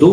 2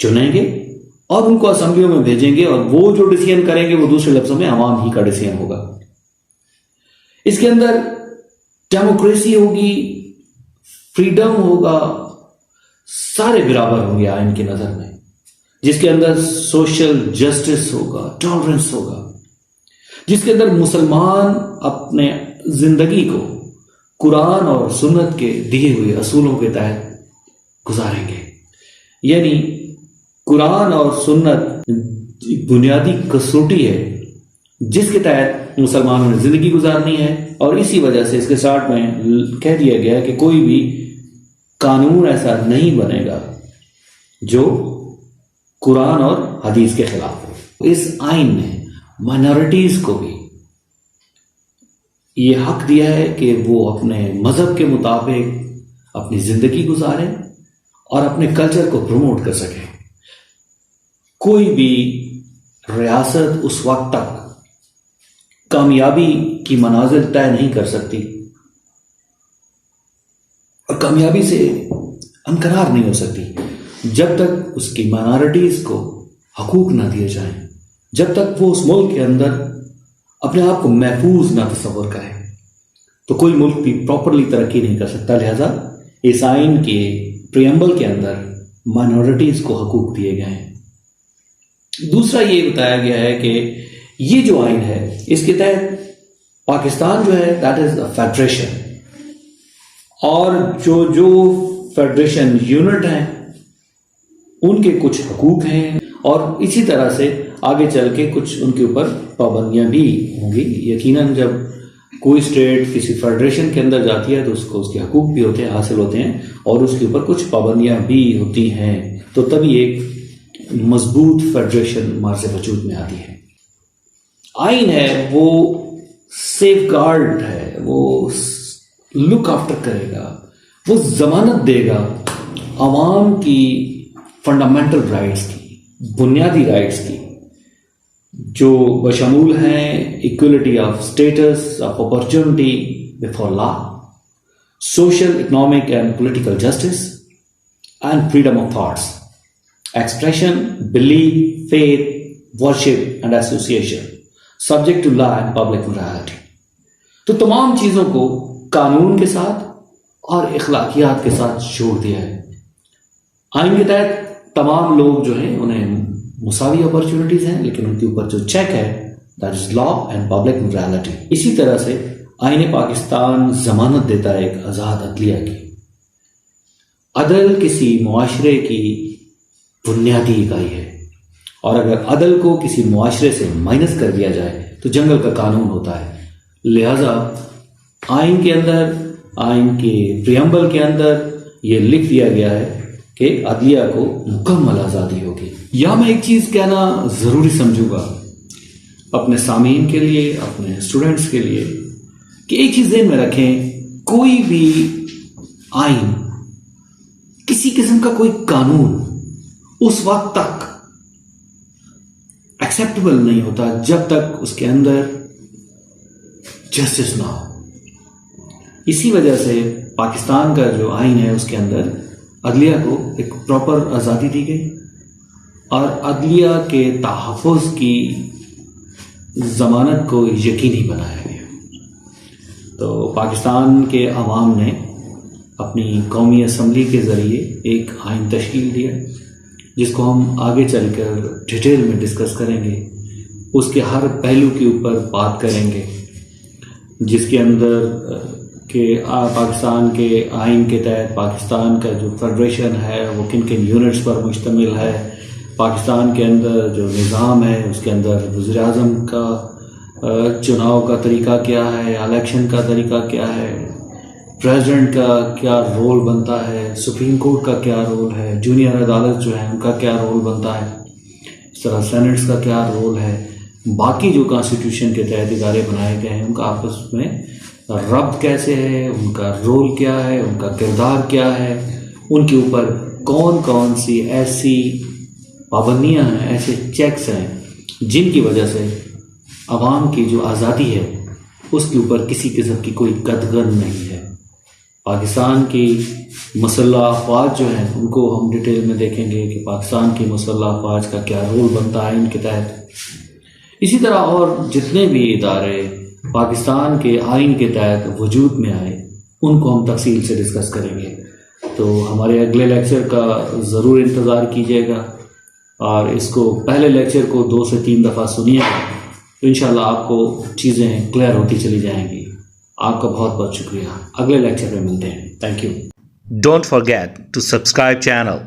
چنیں گے اور ان کو اسمبلیوں میں بھیجیں گے، اور وہ جو ڈیسیژن کریں گے وہ دوسرے لفظوں میں عوام ہی کا ڈیسیژن ہوگا۔ اس کے اندر ڈیموکریسی ہوگی، فریڈم ہوگا، سارے برابر ہوں گے آئین کی نظر میں، جس کے اندر سوشل جسٹس ہوگا، ٹالرنس ہوگا، جس کے اندر مسلمان اپنے زندگی کو قرآن اور سنت کے دیے ہوئے اصولوں کے تحت گزاریں گے۔ یعنی قرآن اور سنت بنیادی کسوٹی ہے جس کے تحت مسلمانوں نے زندگی گزارنی ہے، اور اسی وجہ سے اس کے ساتھ میں کہہ دیا گیا ہے کہ کوئی بھی قانون ایسا نہیں بنے گا جو قرآن اور حدیث کے خلاف ہو۔ اس آئین نے مائنارٹیز کو بھی یہ حق دیا ہے کہ وہ اپنے مذہب کے مطابق اپنی زندگی گزاریں اور اپنے کلچر کو پروموٹ کر سکیں۔ کوئی بھی ریاست اس وقت تک کامیابی کی منازل طے نہیں کر سکتی اور کامیابی سے انقرار نہیں ہو سکتی جب تک اس کی مائنارٹیز کو حقوق نہ دیے جائیں، جب تک وہ اس ملک کے اندر اپنے آپ کو محفوظ نہ تصور کرے تو کوئی ملک بھی پراپرلی ترقی نہیں کر سکتا۔ لہذا اس آئین کے پریمبل کے اندر مائنورٹیز کو حقوق دیے گئے ہیں۔ دوسرا یہ بتایا گیا ہے کہ یہ جو آئین ہے اس کے تحت پاکستان جو ہے دیٹ از اے فیڈریشن، اور جو فیڈریشن یونٹ ہیں ان کے کچھ حقوق ہیں، اور اسی طرح سے آگے چل کے کچھ ان کے اوپر پابندیاں بھی ہوں گی۔ یقیناً جب کوئی اسٹیٹ کسی فیڈریشن کے اندر جاتی ہے تو اس کو اس کے حقوق بھی ہوتے ہیں، حاصل ہوتے ہیں، اور اس کے اوپر کچھ پابندیاں بھی ہوتی ہیں، تو تبھی ایک مضبوط فیڈریشن مارز وجود میں آتی ہے۔ آئین ہے وہ سیف گارڈ ہے، وہ لک آفٹر کرے گا، وہ ضمانت دے گا عوام کی فنڈامنٹل رائٹس کی، بنیادی رائٹس کی، جو بشمول ہیں equality of status, of opportunity before law, social, economic and political justice, and freedom of thoughts, expression, belief, faith, worship and association, subject to law and public morality۔ تو تمام چیزوں کو قانون کے ساتھ اور اخلاقیات کے ساتھ جوڑ دیا ہے۔ آئین کے تحت تمام لوگ جو ہیں انہیں مساوی اپرچونٹیز ہیں، لیکن ان کے اوپر جو چیک ہے that is law and public morality۔ اسی طرح سے آئین پاکستان ضمانت دیتا ہے ایک آزاد عدلیہ کی۔ عدل کسی معاشرے کی بنیادی اکائی ہے، اور اگر عدل کو کسی معاشرے سے مائنس کر دیا جائے تو جنگل کا قانون ہوتا ہے۔ لہذا آئین کے اندر، آئین کے پریمبل کے اندر یہ لکھ دیا گیا ہے کہ عدلیہ کو مکمل آزادی ہوگی۔ یہاں میں ایک چیز کہنا ضروری سمجھوں گا اپنے سامعین کے لیے، اپنے اسٹوڈنٹس کے لیے، کہ ایک چیز ذہن میں رکھیں، کوئی بھی آئین، کسی قسم کا کوئی قانون اس وقت تک ایکسیپٹیبل نہیں ہوتا جب تک اس کے اندر جسٹس نہ ہو۔ اسی وجہ سے پاکستان کا جو آئین ہے اس کے اندر عدلیہ کو ایک پراپر آزادی دی گئی، اور عدلیہ کے تحفظ کی ضمانت کو یقینی بنایا گیا۔ تو پاکستان کے عوام نے اپنی قومی اسمبلی کے ذریعے ایک آئین تشکیل دیا، جس کو ہم آگے چل کر ڈیٹیل میں ڈسکس کریں گے، اس کے ہر پہلو کے اوپر بات کریں گے، جس کے اندر کہ پاکستان کے آئین کے تحت پاکستان کا جو فیڈریشن ہے وہ کن کن یونٹس پر مشتمل ہے، پاکستان کے اندر جو نظام ہے اس کے اندر وزیر اعظم کا چناؤ کا طریقہ کیا ہے، الیکشن کا طریقہ کیا ہے، پریزیڈنٹ کا کیا رول بنتا ہے، سپریم کورٹ کا کیا رول ہے، جونیئر عدالت جو ہے ان کا کیا رول بنتا ہے، اس طرح سینٹس کا کیا رول ہے، باقی جو کانسٹیٹیوشن کے تحت ادارے بنائے گئے ہیں ان کا آپس میں ربط کیسے ہے، ان کا رول کیا ہے، ان کا کردار کیا ہے، ان کے اوپر کون کون سی ایسی پابندیاں ہیں، ایسے چیکس ہیں جن کی وجہ سے عوام کی جو آزادی ہے اس کے اوپر کسی قسم کی کوئی قدغن نہیں ہے۔ پاکستان کی مسلح افواج جو ہیں ان کو ہم ڈیٹیل میں دیکھیں گے کہ پاکستان کی مسلح افواج کا کیا رول بنتا ہے ان کے تحت. اسی طرح اور جتنے بھی ادارے پاکستان کے آئین کے تحت وجود میں آئے ان کو ہم تفصیل سے ڈسکس کریں گے. تو ہمارے اگلے لیکچر کا ضرور انتظار کیجیے گا اور اس کو پہلے لیکچر کو 2 سے 3 دفعہ سنیے گا تو انشاءاللہ آپ کو چیزیں کلیئر ہوتی چلی جائیں گی. آپ کا بہت بہت شکریہ. اگلے لیکچر میں ملتے ہیں. Thank you. Don't forget to subscribe channel.